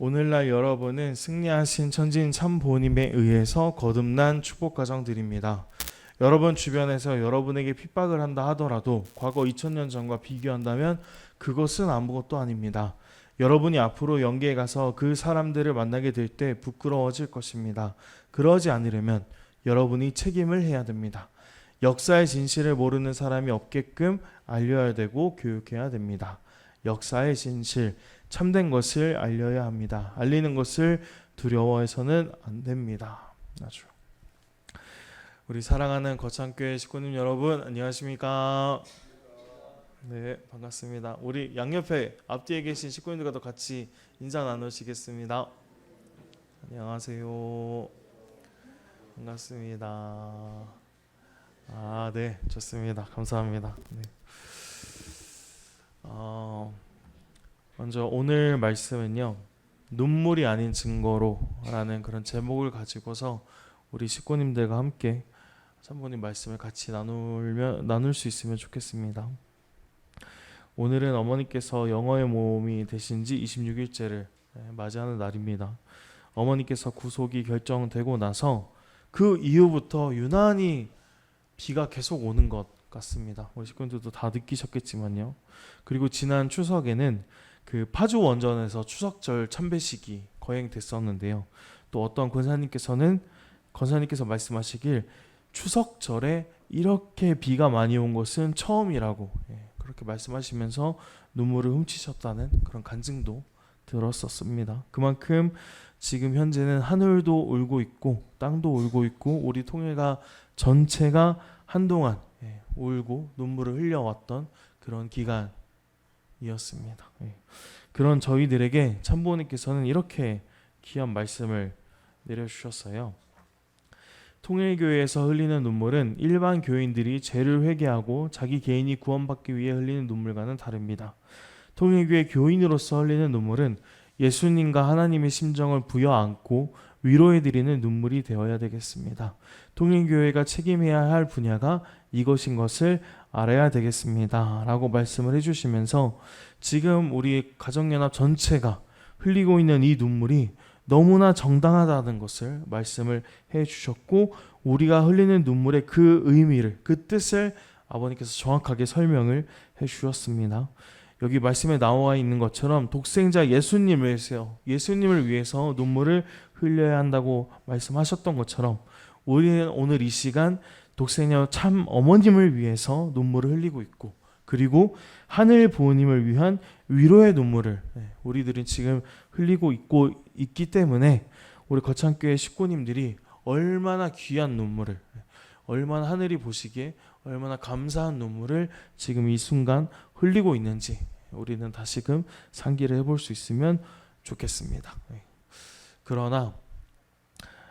오늘날 여러분은 승리하신 천지인 참부모님에 의해서 거듭난 축복 가정들입니다. 여러분 주변에서 여러분에게 핍박을 한다 하더라도 과거 2000년 전과 비교한다면 그것은 아무것도 아닙니다. 여러분이 앞으로 영계에 가서 그 사람들을 만나게 될 때 부끄러워질 것입니다. 그러지 않으려면 여러분이 책임을 해야 됩니다. 역사의 진실을 모르는 사람이 없게끔 알려야 되고 교육해야 됩니다. 역사의 진실, 참된 것을 알려야 합니다. 알리는 것을 두려워해서는 안 됩니다. 아주. 우리 사랑하는 거창교회 식구님 여러분 안녕하십니까? 네, 반갑습니다. 우리 양옆에 앞뒤에 계신 식구님들과도 같이 인사 나누시겠습니다. 안녕하세요. 반갑습니다. 네, 좋습니다. 감사합니다. 네. 먼저 오늘 말씀은요, 눈물이 아닌 증거로 라는 그런 제목을 가지고서 우리 식구님들과 함께 참부모님 말씀을 같이 나눌 수 있으면 좋겠습니다. 오늘은 어머니께서 영어의 몸이 되신 지 26일째를 맞이하는 날입니다. 어머니께서 구속이 결정되고 나서 그 이후부터 유난히 비가 계속 오는 것 같습니다. 우리 식구들도 다 느끼셨겠지만요. 그리고 지난 추석에는 그 파주 원전에서 추석절 참배식이 거행됐었는데요. 또 어떤 권사님께서 말씀하시길 추석절에 이렇게 비가 많이 온 것은 처음이라고 그렇게 말씀하시면서 눈물을 훔치셨다는 그런 간증도 들었었습니다. 그만큼 지금 현재는 하늘도 울고 있고 땅도 울고 있고 우리 통일가 전체가 한동안 울고 눈물을 흘려왔던 그런 기간이었습니다. 그런 저희들에게 참부모님께서는 이렇게 귀한 말씀을 내려주셨어요. 통일교회에서 흘리는 눈물은 일반 교인들이 죄를 회개하고 자기 개인이 구원받기 위해 흘리는 눈물과는 다릅니다. 통일교회 교인으로서 흘리는 눈물은 예수님과 하나님의 심정을 부여안고 위로해드리는 눈물이 되어야 되겠습니다. 통일교회가 책임해야 할 분야가 이것인 것을 알아야 되겠습니다. 라고 말씀을 해주시면서 지금 우리 가정연합 전체가 흘리고 있는 이 눈물이 너무나 정당하다는 것을 말씀을 해주셨고 우리가 흘리는 눈물의 그 의미를, 그 뜻을 아버님께서 정확하게 설명을 해주셨습니다. 여기 말씀에 나와 있는 것처럼 독생자 예수님을 위해서 눈물을 흘려야 한다고 말씀하셨던 것처럼 우리는 오늘 이 시간 독생자 참 어머님을 위해서 눈물을 흘리고 있고 그리고 하늘 부모님을 위한 위로의 눈물을 우리들은 지금 흘리고 있기 때문에 우리 거창교회 식구님들이 얼마나 귀한 눈물을, 얼마나 하늘이 보시기에 얼마나 감사한 눈물을 지금 이 순간 흘리고 있는지 우리는 다시금 상기를 해볼 수 있으면 좋겠습니다. 그러나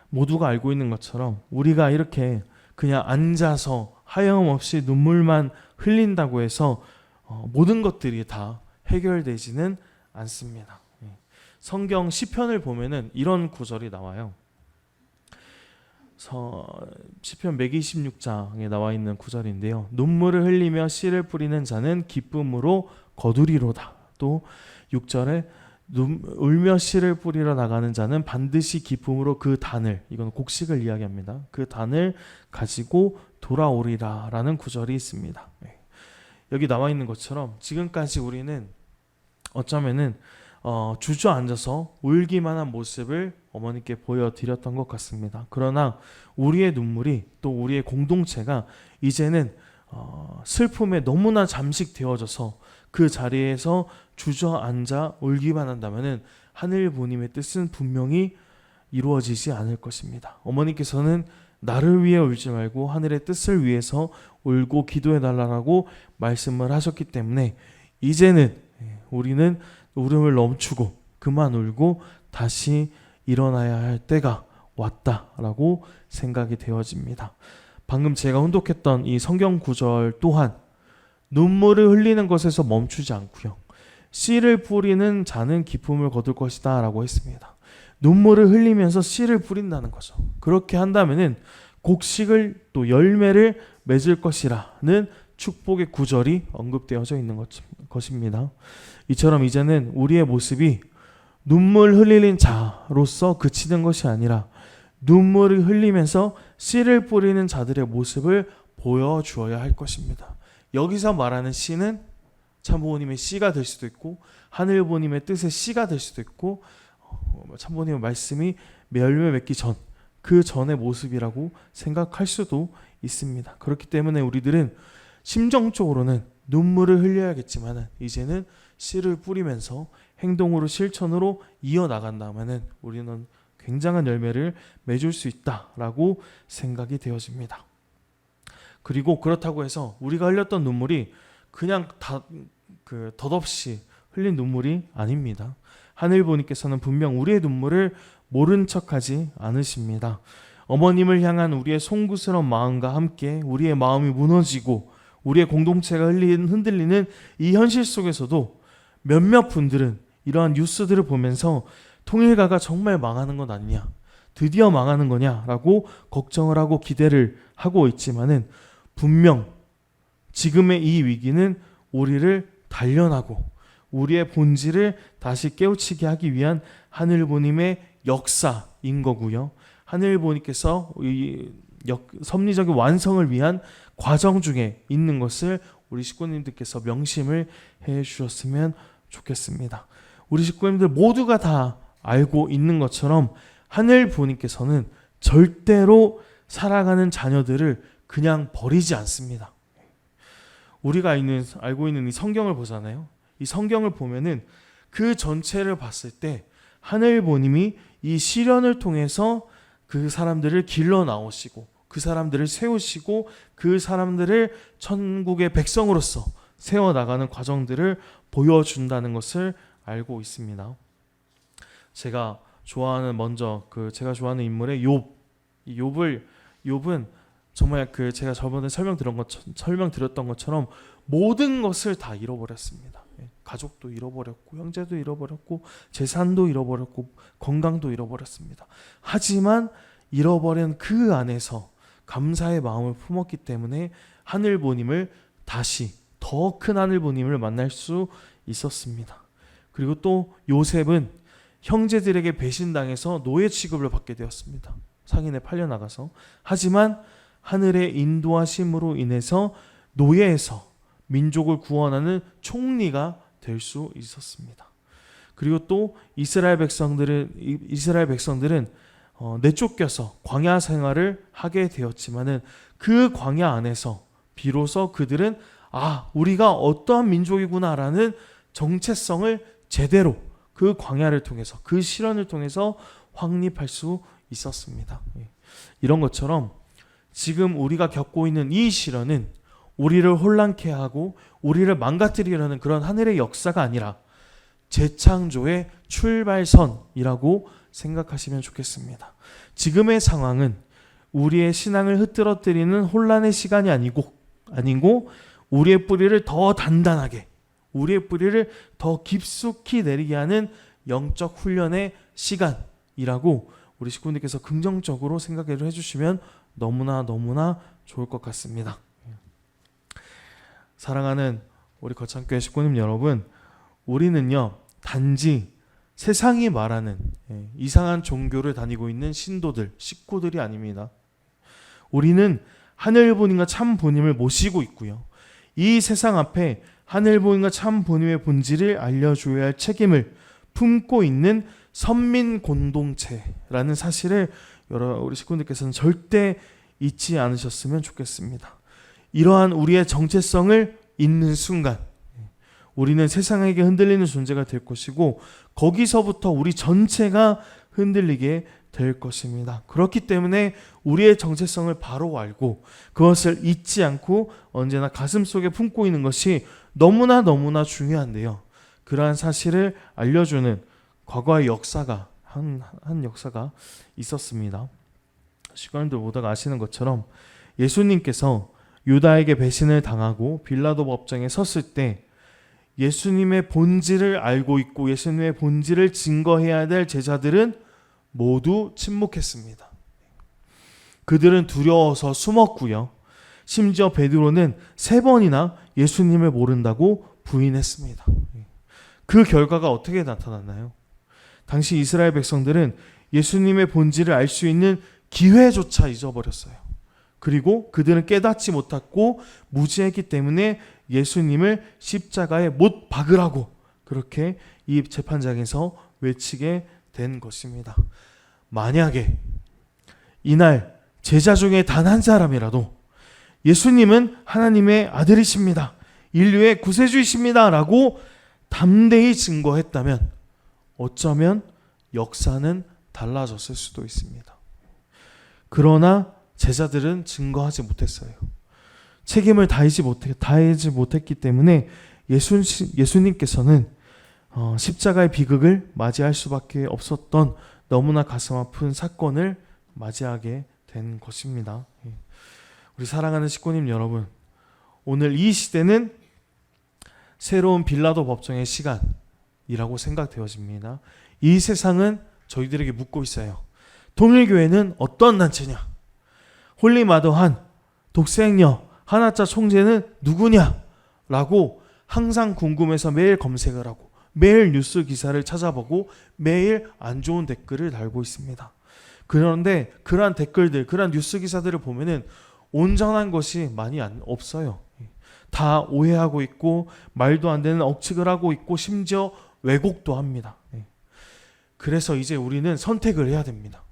모두가 알고 있는 것처럼 우리가 이렇게 그냥 앉아서 하염없이 눈물만 흘린다고 해서 모든 것들이 다 해결되지는 않습니다. 성경 시편을 보면은 이런 구절이 나와요. 시편 126장에 나와 있는 구절인데요. 눈물을 흘리며 씨를 뿌리는 자는 기쁨으로 거두리로다. 또 6절에 울며 씨를 뿌리러 나가는 자는 반드시 기쁨으로 그 단을, 이건 곡식을 이야기합니다. 그 단을 가지고 돌아오리라 라는 구절이 있습니다. 여기 나와 있는 것처럼 지금까지 우리는 어쩌면은 주저앉아서 울기만 한 모습을 어머니께 보여드렸던 것 같습니다. 그러나 우리의 눈물이 또 우리의 공동체가 이제는 슬픔에 너무나 잠식되어져서 그 자리에서 주저앉아 울기만 한다면은 하늘 부모님의 뜻은 분명히 이루어지지 않을 것입니다. 어머니께서는 나를 위해 울지 말고 하늘의 뜻을 위해서 울고 기도해 달라고 말씀을 하셨기 때문에 이제는 우리는 울음을 멈추고 그만 울고 다시 일어나야 할 때가 왔다라고 생각이 되어집니다. 방금 제가 혼독했던 이 성경 구절 또한 눈물을 흘리는 것에서 멈추지 않고요. 씨를 뿌리는 자는 기쁨을 거둘 것이다 라고 했습니다. 눈물을 흘리면서 씨를 뿌린다는 거죠. 그렇게 한다면은 곡식을 또 열매를 맺을 것이라는 축복의 구절이 언급되어져 있는 것입니다. 이처럼 이제는 우리의 모습이 눈물 흘리는 자로서 그치는 것이 아니라 눈물을 흘리면서 씨를 뿌리는 자들의 모습을 보여주어야 할 것입니다. 여기서 말하는 씨는 참부모님의 씨가 될 수도 있고 하늘부모님의 뜻의 씨가 될 수도 있고 참부모님의 말씀이 열매 맺기 전, 그 전의 모습이라고 생각할 수도 있습니다. 그렇기 때문에 우리들은 심정적으로는 눈물을 흘려야겠지만 이제는 씨를 뿌리면서 행동으로 실천으로 이어나간다면 우리는 굉장한 열매를 맺을 수 있다라고 생각이 되어집니다. 그리고 그렇다고 해서 우리가 흘렸던 눈물이 그냥 덧없이 흘린 눈물이 아닙니다. 하늘부모님께서는 분명 우리의 눈물을 모른 척하지 않으십니다. 어머님을 향한 우리의 송구스러운 마음과 함께 우리의 마음이 무너지고 우리의 공동체가 흔들리는 이 현실 속에서도 몇몇 분들은 이러한 뉴스들을 보면서 통일가가 정말 망하는 건 아니냐, 드디어 망하는 거냐라고 걱정을 하고 기대를 하고 있지만은 분명 지금의 이 위기는 우리를 단련하고 우리의 본질을 다시 깨우치게 하기 위한 하늘부모님의 역사인 거고요. 하늘부모님께서 이 섭리적인 완성을 위한 과정 중에 있는 것을 우리 식구님들께서 명심을 해 주셨으면 좋겠습니다. 우리 식구님들 모두가 다 알고 있는 것처럼 하늘부모님께서는 절대로 살아가는 자녀들을 그냥 버리지 않습니다. 우리가 알고 있는 이 성경을 보잖아요. 이 성경을 보면은 그 전체를 봤을 때 하늘부모님이 이 시련을 통해서 그 사람들을 길러 나오시고 그 사람들을 세우시고 그 사람들을 천국의 백성으로서 세워나가는 과정들을 보여준다는 것을 알고 있습니다. 제가 좋아하는 인물의 욥. 이 욥은 정말 제가 저번에 설명드렸던 것처럼 모든 것을 다 잃어버렸습니다. 가족도 잃어버렸고 형제도 잃어버렸고 재산도 잃어버렸고 건강도 잃어버렸습니다. 하지만 잃어버린 그 안에서 감사의 마음을 품었기 때문에 하늘부모님을 다시 더 큰 하늘부모님을 만날 수 있었습니다. 그리고 또 요셉은 형제들에게 배신당해서 노예 취급을 받게 되었습니다. 상인에 팔려나가서. 하지만 하늘의 인도하심으로 인해서 노예에서 민족을 구원하는 총리가 될 수 있었습니다. 그리고 또 이스라엘 백성들은 내쫓겨서 광야 생활을 하게 되었지만은 그 광야 안에서 비로소 그들은 우리가 어떠한 민족이구나라는 정체성을 제대로 그 광야를 통해서 그 시련을 통해서 확립할 수 있었습니다. 이런 것처럼 지금 우리가 겪고 있는 이 시련은 우리를 혼란케 하고 우리를 망가뜨리려는 그런 하늘의 역사가 아니라 재창조의 출발선이라고 생각하시면 좋겠습니다. 지금의 상황은 우리의 신앙을 흐트러뜨리는 혼란의 시간이 아니고 우리의 뿌리를 더 단단하게, 우리의 뿌리를 더 깊숙이 내리게 하는 영적 훈련의 시간이라고 우리 식구님께서 긍정적으로 생각을 해주시면 너무나 좋을 것 같습니다. 사랑하는 우리 거창교회 식구님 여러분, 우리는요 단지 세상이 말하는 이상한 종교를 다니고 있는 신도들, 식구들이 아닙니다. 우리는 하늘부모님과 참부모님을 모시고 있고요. 이 세상 앞에 하늘부모님과 참부모님의 본질을 알려줘야 할 책임을 품고 있는 선민 공동체라는 사실을 우리 식구들께서는 절대 잊지 않으셨으면 좋겠습니다. 이러한 우리의 정체성을 잊는 순간 우리는 세상에게 흔들리는 존재가 될 것이고 거기서부터 우리 전체가 흔들리게 될 것입니다. 그렇기 때문에 우리의 정체성을 바로 알고 그것을 잊지 않고 언제나 가슴속에 품고 있는 것이 너무나 중요한데요. 그러한 사실을 알려주는 과거의 역사가 한 역사가 있었습니다. 시간들 모두가 아시는 것처럼 예수님께서 유다에게 배신을 당하고 빌라도 법정에 섰을 때 예수님의 본질을 알고 있고 예수님의 본질을 증거해야 될 제자들은 모두 침묵했습니다. 그들은 두려워서 숨었고요. 심지어 베드로는 3번이나 예수님을 모른다고 부인했습니다. 그 결과가 어떻게 나타났나요? 당시 이스라엘 백성들은 예수님의 본질을 알 수 있는 기회조차 잊어버렸어요. 그리고 그들은 깨닫지 못했고 무지했기 때문에 예수님을 십자가에 못 박으라고 그렇게 이 재판장에서 외치게 된 것입니다. 만약에 이날 제자 중에 단 한 사람이라도 예수님은 하나님의 아들이십니다, 인류의 구세주이십니다 라고 담대히 증거했다면 어쩌면 역사는 달라졌을 수도 있습니다. 그러나 제자들은 증거하지 못했어요. 책임을 다하지 못했기 때문에 예수님께서는 십자가의 비극을 맞이할 수밖에 없었던 너무나 가슴 아픈 사건을 맞이하게 된 것입니다. 우리 사랑하는 식구님 여러분, 오늘 이 시대는 새로운 빌라도 법정의 시간이라고 생각되어집니다. 이 세상은 저희들에게 묻고 있어요. 통일교회는 어떤 단체냐? 홀리마더한 독생녀 하나짜 총재는 누구냐? 라고 항상 궁금해서 매일 검색을 하고 매일 뉴스 기사를 찾아보고 매일 안 좋은 댓글을 달고 있습니다. 그런데 그러한 댓글들, 그러한 뉴스 기사들을 보면은 온전한 것이 많이 없어요. 다 오해하고 있고 말도 안 되는 억측을 하고 있고 심지어 왜곡도 합니다. 그래서 이제 우리는 선택을 해야 됩니다.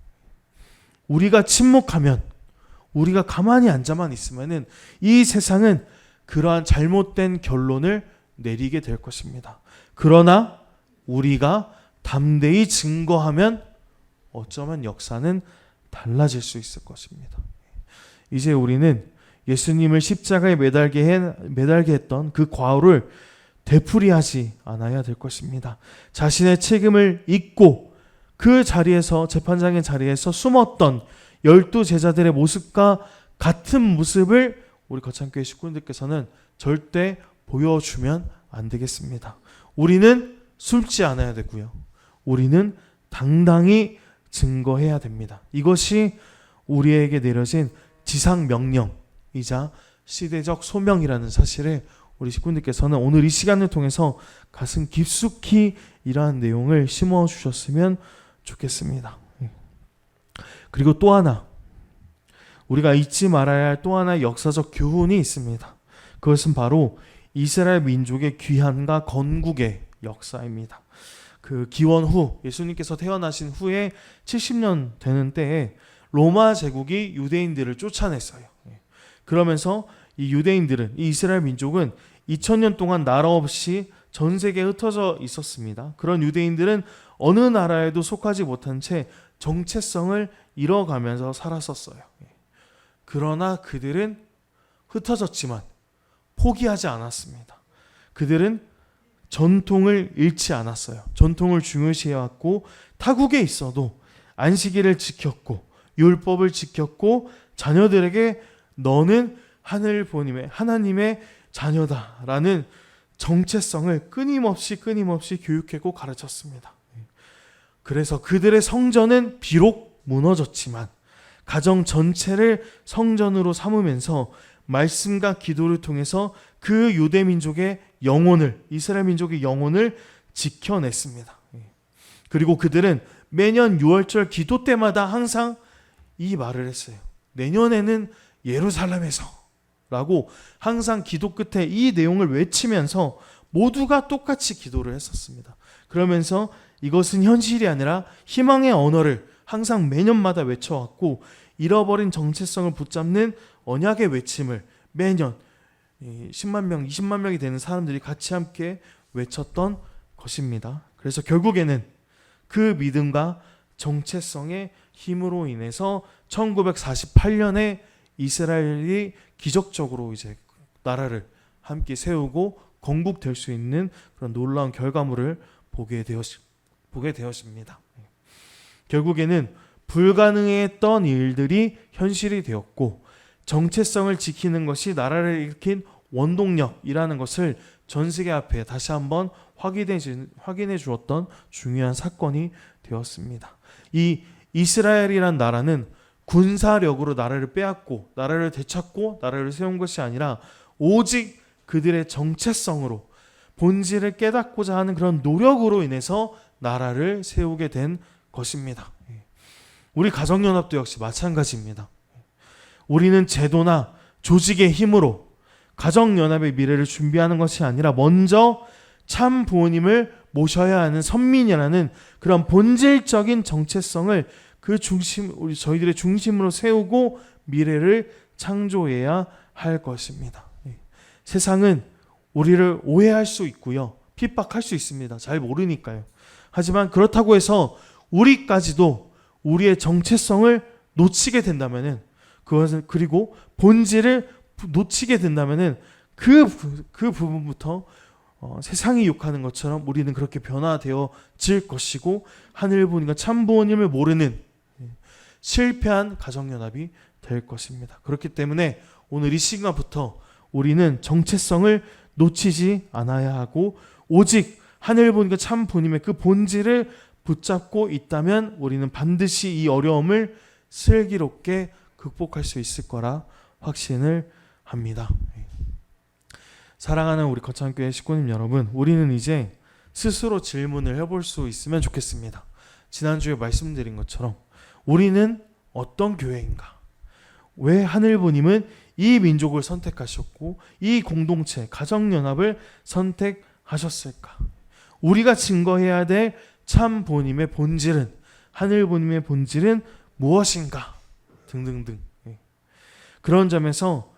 우리가 침묵하면, 우리가 가만히 앉아만 있으면은 이 세상은 그러한 잘못된 결론을 내리게 될 것입니다. 그러나 우리가 담대히 증거하면 어쩌면 역사는 달라질 수 있을 것입니다. 이제 우리는 예수님을 십자가에 매달게 했던 그 과오를 되풀이하지 않아야 될 것입니다. 자신의 책임을 잊고 그 자리에서, 재판장의 자리에서 숨었던 12 제자들의 모습과 같은 모습을 우리 거창교회 식구들께서는 절대 보여주면 안 되겠습니다. 우리는 숨지 않아야 되고요. 우리는 당당히 증거해야 됩니다. 이것이 우리에게 내려진 지상 명령이자 시대적 소명이라는 사실을 우리 식구들께서는 오늘 이 시간을 통해서 가슴 깊숙이 이러한 내용을 심어주셨으면 좋겠습니다. 그리고 또 하나, 우리가 잊지 말아야 할 또 하나의 역사적 교훈이 있습니다. 그것은 바로 이스라엘 민족의 귀환과 건국의 역사입니다. 그 기원 후, 예수님께서 태어나신 후에 70년 되는 때에 로마 제국이 유대인들을 쫓아냈어요. 그러면서 이 유대인들은, 이 이스라엘 민족은 2000년 동안 나라 없이 전 세계에 흩어져 있었습니다. 그런 유대인들은 어느 나라에도 속하지 못한 채 정체성을 잃어가면서 살았었어요. 그러나 그들은 흩어졌지만 포기하지 않았습니다. 그들은 전통을 잃지 않았어요. 전통을 중요시해왔고 타국에 있어도 안식일을 지켰고 율법을 지켰고 자녀들에게 너는 하나님의 자녀다라는 정체성을 끊임없이 교육했고 가르쳤습니다. 그래서 그들의 성전은 비록 무너졌지만 가정 전체를 성전으로 삼으면서 말씀과 기도를 통해서 그 유대 민족의 영혼을, 이스라엘 민족의 영혼을 지켜냈습니다. 그리고 그들은 매년 6월절 기도 때마다 항상 이 말을 했어요. 내년에는 예루살렘에서 라고 항상 기도 끝에 이 내용을 외치면서 모두가 똑같이 기도를 했었습니다. 그러면서 이것은 현실이 아니라 희망의 언어를 항상 매년마다 외쳐왔고 잃어버린 정체성을 붙잡는 언약의 외침을 매년 10만 명, 20만 명이 되는 사람들이 같이 함께 외쳤던 것입니다. 그래서 결국에는 그 믿음과 정체성의 힘으로 인해서 1948년에 이스라엘이 기적적으로 이제 나라를 함께 세우고 건국될 수 있는 그런 놀라운 결과물을 보게 되었습니다. 결국에는 불가능했던 일들이 현실이 되었고 정체성을 지키는 것이 나라를 일으킨 원동력이라는 것을 전 세계 앞에 다시 한번 확인해 주었던 중요한 사건이 되었습니다. 이 이스라엘이란 나라는 군사력으로 나라를 빼앗고 나라를 되찾고 나라를 세운 것이 아니라 오직 그들의 정체성으로 본질을 깨닫고자 하는 그런 노력으로 인해서 나라를 세우게 된 것입니다. 우리 가정연합도 역시 마찬가지입니다. 우리는 제도나 조직의 힘으로 가정연합의 미래를 준비하는 것이 아니라 먼저 참 부모님을 모셔야 하는 선민이라는 그런 본질적인 정체성을 우리 저희들의 중심으로 세우고 미래를 창조해야 할 것입니다. 세상은 우리를 오해할 수 있고요. 핍박할 수 있습니다. 잘 모르니까요. 하지만 그렇다고 해서 우리까지도 우리의 정체성을 놓치게 된다면은 그리고 본질을 놓치게 된다면은 그 부분부터 세상이 욕하는 것처럼 우리는 그렇게 변화되어질 것이고 하늘 부모님과 참 부모님을 모르는 실패한 가정연합이 될 것입니다. 그렇기 때문에 오늘 이 시간부터 우리는 정체성을 놓치지 않아야 하고 오직 하늘 부모님과 참 부모님의 그 본질을 붙잡고 있다면 우리는 반드시 이 어려움을 슬기롭게 극복할 수 있을 거라 확신을 합니다. 사랑하는 우리 거창교회 식구님 여러분, 우리는 이제 스스로 질문을 해볼 수 있으면 좋겠습니다. 지난주에 말씀드린 것처럼 우리는 어떤 교회인가? 왜 하늘부님은 이 민족을 선택하셨고 이 공동체, 가정연합을 선택하셨을까? 우리가 증거해야 될 참 부모님의 본질은, 하늘부님의 본질은 무엇인가? 등등등. 그런 점에서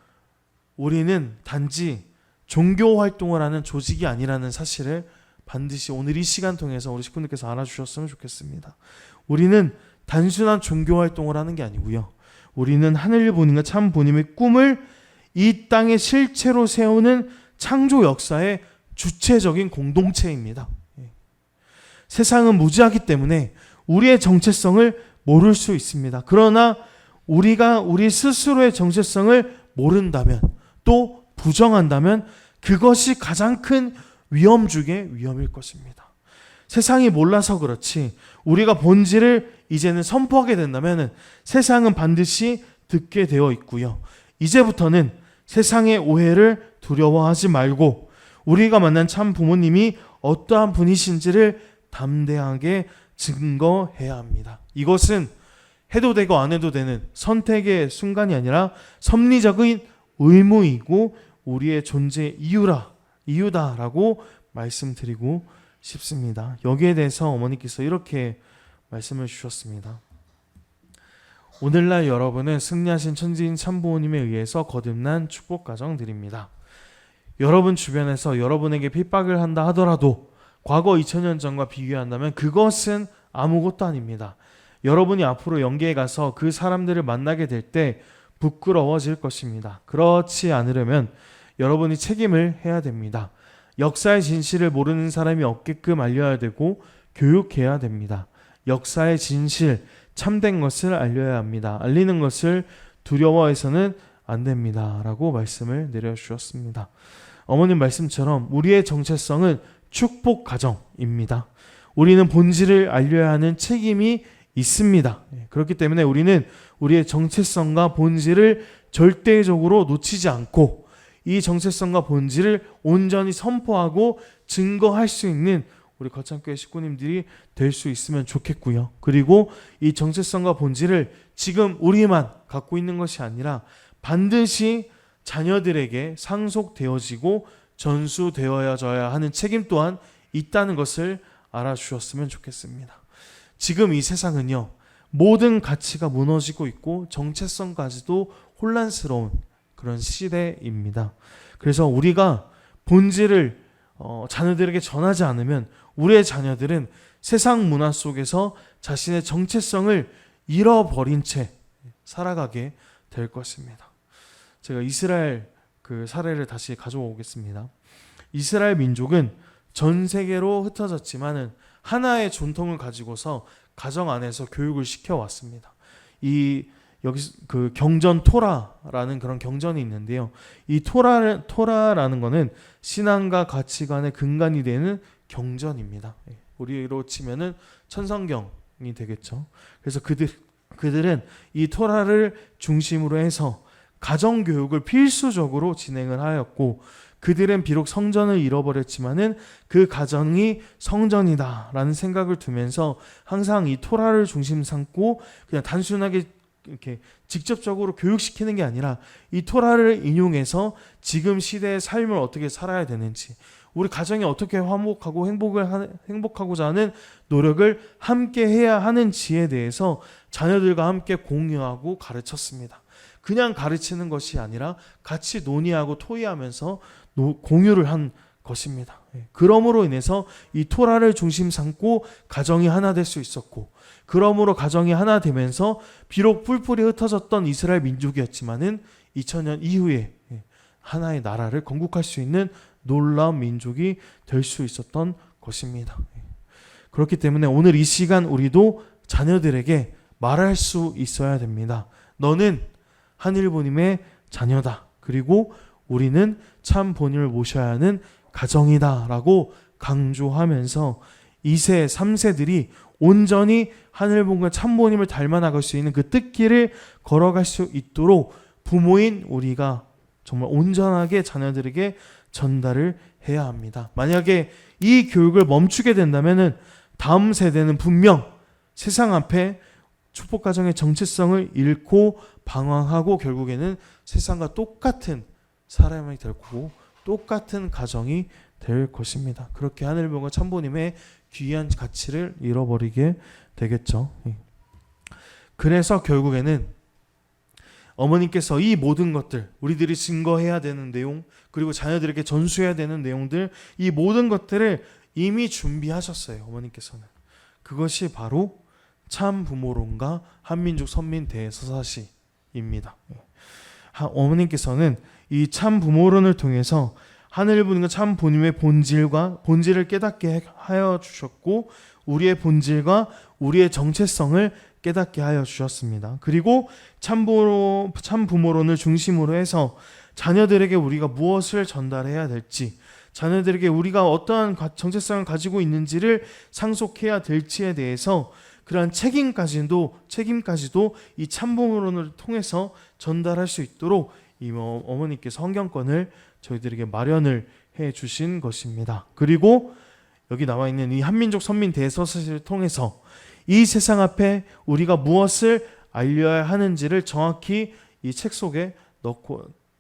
우리는 단지 종교 활동을 하는 조직이 아니라는 사실을 반드시 오늘 이 시간 통해서 우리 식구님께서 알아주셨으면 좋겠습니다. 우리는 단순한 종교 활동을 하는 게 아니고요. 우리는 하늘 부모님과 참 부모님의 꿈을 이 땅에 실체로 세우는 창조 역사의 주체적인 공동체입니다. 세상은 무지하기 때문에 우리의 정체성을 모를 수 있습니다. 그러나 우리가 우리 스스로의 정체성을 모른다면, 또 부정한다면 그것이 가장 큰 위험 중의 위험일 것입니다. 세상이 몰라서 그렇지 우리가 본질을 이제는 선포하게 된다면 세상은 반드시 듣게 되어 있고요. 이제부터는 세상의 오해를 두려워하지 말고 우리가 만난 참 부모님이 어떠한 분이신지를 담대하게 증거해야 합니다. 이것은 해도 되고 안 해도 되는 선택의 순간이 아니라 섭리적인 의무이고 우리의 존재 이유다라고 말씀드리고 싶습니다. 여기에 대해서 어머니께서 이렇게 말씀을 주셨습니다. 오늘날 여러분은 승리하신 천지인 참부모님에 의해서 거듭난 축복 가정 드립니다. 여러분 주변에서 여러분에게 핍박을 한다 하더라도 과거 2000년 전과 비교한다면 그것은 아무것도 아닙니다. 여러분이 앞으로 영계에 가서 그 사람들을 만나게 될 때 부끄러워질 것입니다. 그렇지 않으려면 여러분이 책임을 해야 됩니다. 역사의 진실을 모르는 사람이 없게끔 알려야 되고 교육해야 됩니다. 역사의 진실, 참된 것을 알려야 합니다. 알리는 것을 두려워해서는 안 됩니다. 라고 말씀을 내려주셨습니다. 어머님 말씀처럼 우리의 정체성은 축복 가정입니다. 우리는 본질을 알려야 하는 책임이 있습니다. 그렇기 때문에 우리는 우리의 정체성과 본질을 절대적으로 놓치지 않고 이 정체성과 본질을 온전히 선포하고 증거할 수 있는 우리 거창교회 식구님들이 될 수 있으면 좋겠고요. 그리고 이 정체성과 본질을 지금 우리만 갖고 있는 것이 아니라 반드시 자녀들에게 상속되어지고 전수되어져야 하는 책임 또한 있다는 것을 알아주셨으면 좋겠습니다. 지금 이 세상은요, 모든 가치가 무너지고 있고 정체성까지도 혼란스러운 그런 시대입니다. 그래서 우리가 본질을 자녀들에게 전하지 않으면 우리의 자녀들은 세상 문화 속에서 자신의 정체성을 잃어버린 채 살아가게 될 것입니다. 제가 이스라엘 그 사례를 다시 가져오겠습니다. 이스라엘 민족은 전 세계로 흩어졌지만은 하나의 전통을 가지고서 가정 안에서 교육을 시켜왔습니다. 여기 그 경전 토라라는 그런 경전이 있는데요. 이 토라라는 거는 신앙과 가치관의 근간이 되는 경전입니다. 우리로 치면은 천성경이 되겠죠. 그래서 그들은 이 토라를 중심으로 해서 가정 교육을 필수적으로 진행을 하였고 그들은 비록 성전을 잃어버렸지만은 그 가정이 성전이다라는 생각을 두면서 항상 이 토라를 중심 삼고 그냥 단순하게 이렇게 직접적으로 교육시키는 게 아니라 이 토라를 인용해서 지금 시대의 삶을 어떻게 살아야 되는지, 우리 가정이 어떻게 화목하고 행복하고자 하는 노력을 함께 해야 하는지에 대해서 자녀들과 함께 공유하고 가르쳤습니다. 그냥 가르치는 것이 아니라 같이 논의하고 토의하면서 공유를 한 것입니다. 그러므로 인해서 이 토라를 중심 삼고 가정이 하나 될 수 있었고, 그러므로 가정이 하나 되면서 비록 뿔뿔이 흩어졌던 이스라엘 민족이었지만은 2000년 이후에 하나의 나라를 건국할 수 있는 놀라운 민족이 될 수 있었던 것입니다. 그렇기 때문에 오늘 이 시간 우리도 자녀들에게 말할 수 있어야 됩니다. 너는 하늘 부님의 자녀다. 그리고 우리는 참 본인을 모셔야 하는 가정이다 라고 강조하면서 2세, 3세들이 온전히 하늘본과 참부님을 닮아 나갈 수 있는 그 뜻길을 걸어갈 수 있도록 부모인 우리가 정말 온전하게 자녀들에게 전달을 해야 합니다. 만약에 이 교육을 멈추게 된다면 다음 세대는 분명 세상 앞에 축복가정의 정체성을 잃고 방황하고 결국에는 세상과 똑같은 사람이 될 거고 똑같은 가정이 될 것입니다. 그렇게 하늘본과 참부님의 귀한 가치를 잃어버리게 되겠죠. 그래서 결국에는 어머님께서 이 모든 것들, 우리들이 증거해야 되는 내용, 그리고 자녀들에게 전수해야 되는 내용들, 이 모든 것들을 이미 준비하셨어요. 어머님께서는. 그것이 바로 참 부모론과 한민족 선민 대서사시입니다. 어머님께서는 이 참 부모론을 통해서 하늘부님과 참 부님의 본질을 깨닫게 하여 주셨고, 우리의 본질과 우리의 정체성을 깨닫게 하여 주셨습니다. 그리고 참 부모론을 중심으로 해서 자녀들에게 우리가 무엇을 전달해야 될지, 자녀들에게 우리가 어떠한 정체성을 가지고 있는지를 상속해야 될지에 대해서 그러한 책임까지도 이 참부모론을 통해서 전달할 수 있도록 이 어머니께서 환경권을 저희들에게 마련을 해 주신 것입니다. 그리고 여기 나와 있는 이 한민족 선민 대서사시를 통해서 이 세상 앞에 우리가 무엇을 알려야 하는지를 정확히 이 책 속에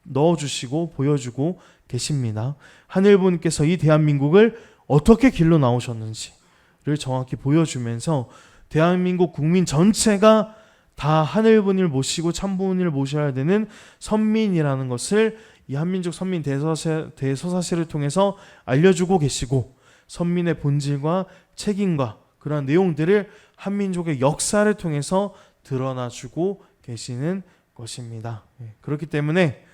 넣어주시고 보여주고 계십니다. 하늘부님께서 이 대한민국을 어떻게 길러 나오셨는지를 정확히 보여주면서 대한민국 국민 전체가 다 하늘분을 모시고 참부분을 모셔야 되는 선민이라는 것을 이 한민족 선민 대서사시를 통해서 알려주고 계시고, 선민의 본질과 책임과 그러한 내용들을 한민족의 역사를 통해서 드러나주고 계시는 것입니다. 그렇기 때문에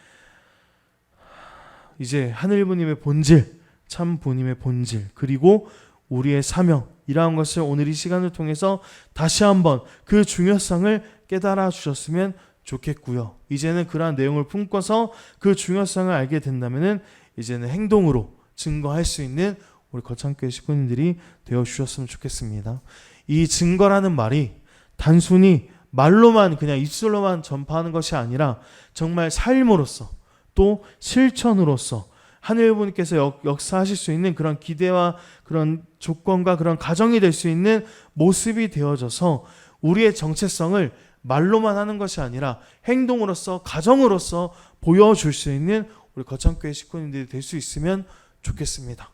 이제 하늘부님의 본질, 참부님의 본질, 그리고 우리의 사명, 이러한 것을 오늘 이 시간을 통해서 다시 한번 그 중요성을 깨달아 주셨으면 좋겠고요. 이제는 그러한 내용을 품고서 그 중요성을 알게 된다면 이제는 행동으로 증거할 수 있는 우리 거창교회 식구님들이 되어 주셨으면 좋겠습니다. 이 증거라는 말이 단순히 말로만 그냥 입술로만 전파하는 것이 아니라 정말 삶으로서 또 실천으로서 하늘부님께서 역사하실 수 있는 그런 기대와 그런 조건과 그런 가정이 될 수 있는 모습이 되어져서 우리의 정체성을 말로만 하는 것이 아니라 행동으로서 가정으로서 보여줄 수 있는 우리 거창교회 식구님들이 될 수 있으면 좋겠습니다.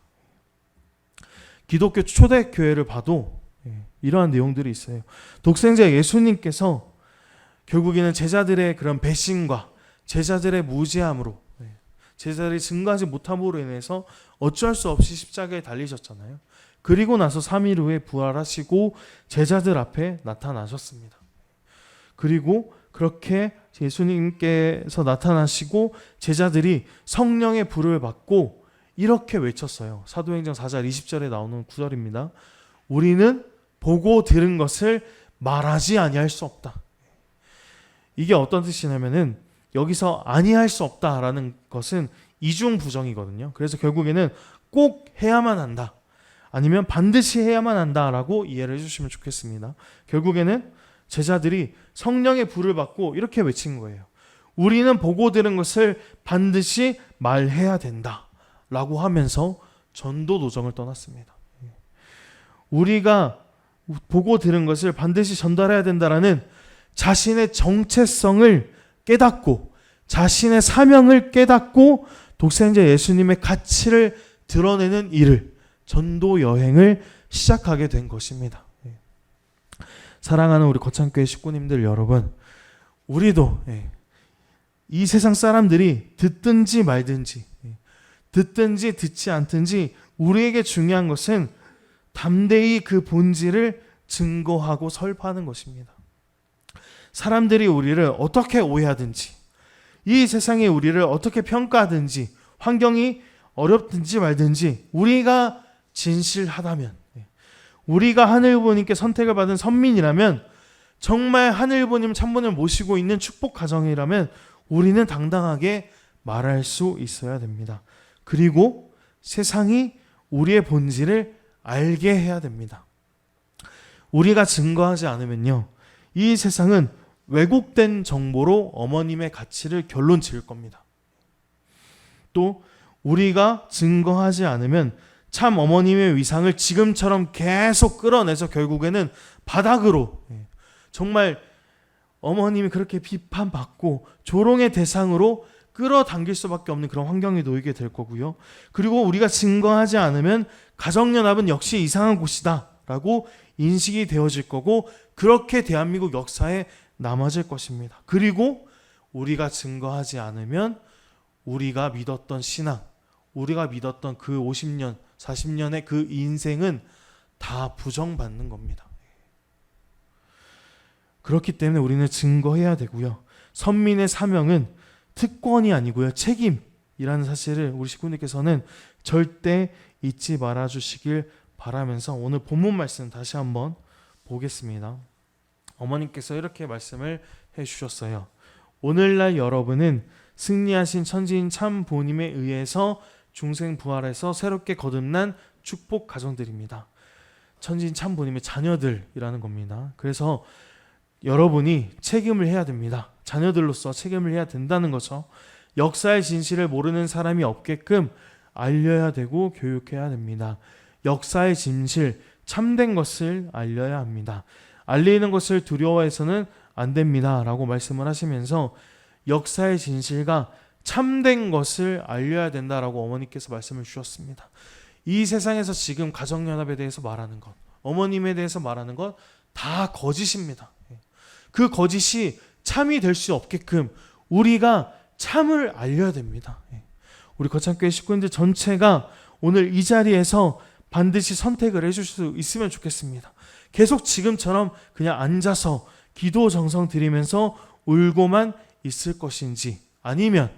기독교 초대교회를 봐도 이러한 내용들이 있어요. 독생자 예수님께서 결국에는 제자들의 그런 배신과 제자들의 무지함으로, 제자들이 증거하지 못함으로 인해서 어쩔 수 없이 십자가에 달리셨잖아요. 그리고 나서 3일 후에 부활하시고 제자들 앞에 나타나셨습니다. 그리고 그렇게 예수님께서 나타나시고 제자들이 성령의 불을 받고 이렇게 외쳤어요. 사도행전 4장 20절에 나오는 구절입니다. 우리는 보고 들은 것을 말하지 아니할 수 없다. 이게 어떤 뜻이냐면은 여기서 아니할 수 없다라는 것은 이중부정이거든요. 그래서 결국에는 꼭 해야만 한다, 아니면 반드시 해야만 한다라고 이해를 해주시면 좋겠습니다. 결국에는 제자들이 성령의 불을 받고 이렇게 외친 거예요. 우리는 보고 들은 것을 반드시 말해야 된다 라고 하면서 전도 도정을 떠났습니다. 우리가 보고 들은 것을 반드시 전달해야 된다라는 자신의 정체성을 깨닫고 자신의 사명을 깨닫고 독생자 예수님의 가치를 드러내는 일을, 전도 여행을 시작하게 된 것입니다. 사랑하는 우리 거창교회 식구님들 여러분, 우리도 이 세상 사람들이 듣든지 말든지, 듣든지 듣지 않든지 우리에게 중요한 것은 담대히 그 본질을 증거하고 설파하는 것입니다. 사람들이 우리를 어떻게 오해하든지, 이 세상에 우리를 어떻게 평가하든지, 환경이 어렵든지 말든지, 우리가 진실하다면, 우리가 하늘부모님께 선택을 받은 선민이라면, 정말 하늘부모님 참부님을 모시고 있는 축복 가정이라면 우리는 당당하게 말할 수 있어야 됩니다. 그리고 세상이 우리의 본질을 알게 해야 됩니다. 우리가 증거하지 않으면요, 이 세상은 왜곡된 정보로 어머님의 가치를 결론 지을 겁니다. 또 우리가 증거하지 않으면 참 어머님의 위상을 지금처럼 계속 끌어내서 결국에는 바닥으로, 정말 어머님이 그렇게 비판받고 조롱의 대상으로 끌어당길 수밖에 없는 그런 환경에 놓이게 될 거고요. 그리고 우리가 증거하지 않으면 가정연합은 역시 이상한 곳이다 라고 인식이 되어질 거고, 그렇게 대한민국 역사에 남아질 것입니다. 그리고 우리가 증거하지 않으면 우리가 믿었던 신앙, 우리가 믿었던 그 50년, 40년의 그 인생은 다 부정받는 겁니다. 그렇기 때문에 우리는 증거해야 되고요. 선민의 사명은 특권이 아니고요, 책임이라는 사실을 우리 식구님께서는 절대 잊지 말아주시길 바라면서 오늘 본문 말씀 다시 한번 보겠습니다. 어머님께서 이렇게 말씀을 해주셨어요. 오늘날 여러분은 승리하신 천지인 참 부모님에 의해서 중생 부활해서 새롭게 거듭난 축복 가정들입니다. 천지인 참 부모님의 자녀들이라는 겁니다. 그래서 여러분이 책임을 해야 됩니다. 자녀들로서 책임을 해야 된다는 거죠. 역사의 진실을 모르는 사람이 없게끔 알려야 되고 교육해야 됩니다. 역사의 진실, 참된 것을 알려야 합니다. 알리는 것을 두려워해서는 안 됩니다 라고 말씀을 하시면서 역사의 진실과 참된 것을 알려야 된다라고 어머니께서 말씀을 주셨습니다. 이 세상에서 지금 가정연합에 대해서 말하는 것, 어머님에 대해서 말하는 것 다 거짓입니다. 그 거짓이 참이 될 수 없게끔 우리가 참을 알려야 됩니다. 우리 거창교회 식구인들 전체가 오늘 이 자리에서 반드시 선택을 해줄 수 있으면 좋겠습니다. 계속 지금처럼 그냥 앉아서 기도 정성 드리면서 울고만 있을 것인지, 아니면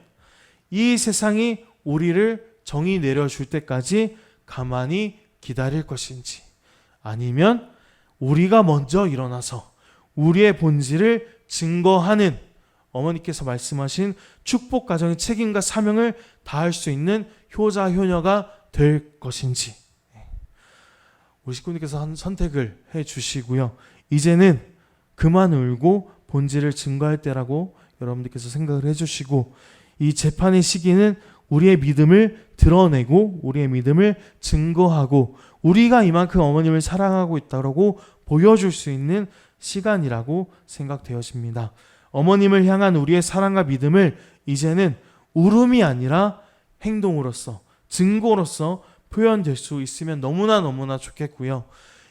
이 세상이 우리를 정의 내려줄 때까지 가만히 기다릴 것인지, 아니면 우리가 먼저 일어나서 우리의 본질을 증거하는 어머니께서 말씀하신 축복 가정의 책임과 사명을 다할 수 있는 효자 효녀가 될 것인지, 우리 식구님께서 선택을 해 주시고요. 이제는 그만 울고 본질을 증거할 때라고 여러분들께서 생각을 해 주시고, 이 재판의 시기는 우리의 믿음을 드러내고 우리의 믿음을 증거하고 우리가 이만큼 어머님을 사랑하고 있다고 보여줄 수 있는 시간이라고 생각되어집니다. 어머님을 향한 우리의 사랑과 믿음을 이제는 울음이 아니라 행동으로서, 증거로서 표현될 수 있으면 너무나 좋겠고요.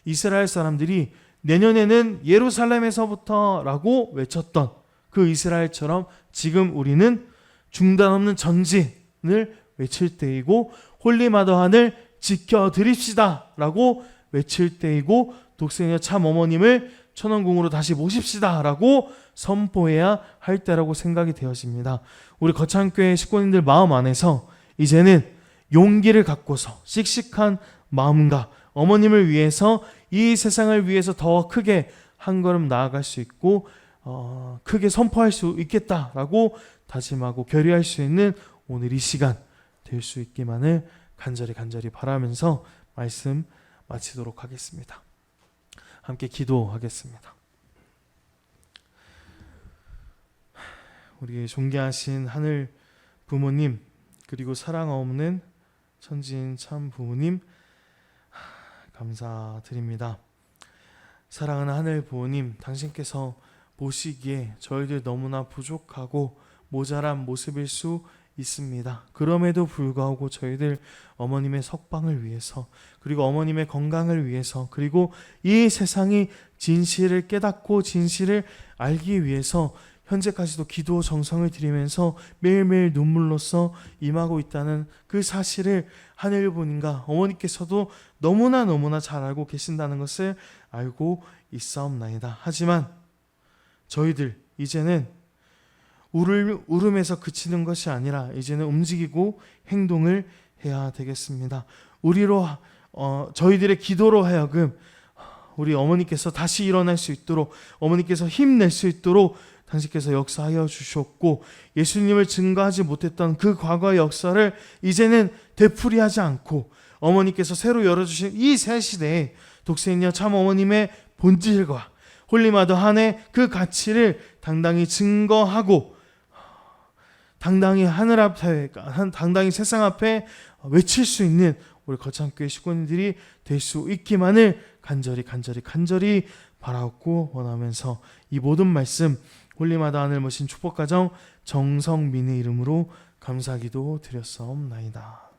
이스라엘 사람들이 내년에는 예루살렘에서부터라고 외쳤던 그 이스라엘처럼 지금 우리는 중단 없는 전진을 외칠 때이고, 홀리마더 하늘 지켜드립시다 라고 외칠 때이고, 독생자 참 어머님을 천원궁으로 다시 모십시다 라고 선포해야 할 때라고 생각이 되어집니다. 우리 거창교회 식구님들 마음 안에서 이제는 용기를 갖고서 씩씩한 마음과 어머님을 위해서, 이 세상을 위해서 더 크게 한 걸음 나아갈 수 있고 크게 선포할 수 있겠다라고 다짐하고 결의할 수 있는 오늘 이 시간 될 수 있기만을 간절히 바라면서 말씀 마치도록 하겠습니다. 함께 기도하겠습니다. 우리 존귀하신 하늘 부모님, 그리고 사랑 없는 천지인 참 부모님 감사드립니다. 사랑하는 하늘 부모님, 당신께서 보시기에 저희들 너무나 부족하고 모자란 모습일 수 있습니다. 그럼에도 불구하고 저희들 어머님의 석방을 위해서, 그리고 어머님의 건강을 위해서, 그리고 이 세상이 진실을 깨닫고 진실을 알기 위해서 현재까지도 기도 정성을 들이면서 매일매일 눈물로써 임하고 있다는 그 사실을 하늘 부모님과 어머니께서도 너무나 잘 알고 계신다는 것을 알고 있사옵나이다. 하지만 저희들 이제는 울음에서 그치는 것이 아니라 이제는 움직이고 행동을 해야 되겠습니다. 저희들의 기도로 하여금 우리 어머니께서 다시 일어날 수 있도록, 어머니께서 힘낼 수 있도록 당신께서 역사하여 주셨고, 예수님을 증거하지 못했던 그 과거의 역사를 이제는 되풀이하지 않고 어머니께서 새로 열어주신 이 새 시대에 독생녀 참 어머님의 본질과 홀리마더 한의 그 가치를 당당히 증거하고 당당히 하늘 앞에, 당당히 세상 앞에 외칠 수 있는 우리 거창교회 식구님들이 될 수 있기만을 간절히 바라옵고 원하면서 이 모든 말씀 홀리마다 하늘 모신 축복가정 정성민의 이름으로 감사기도 드렸사옵나이다.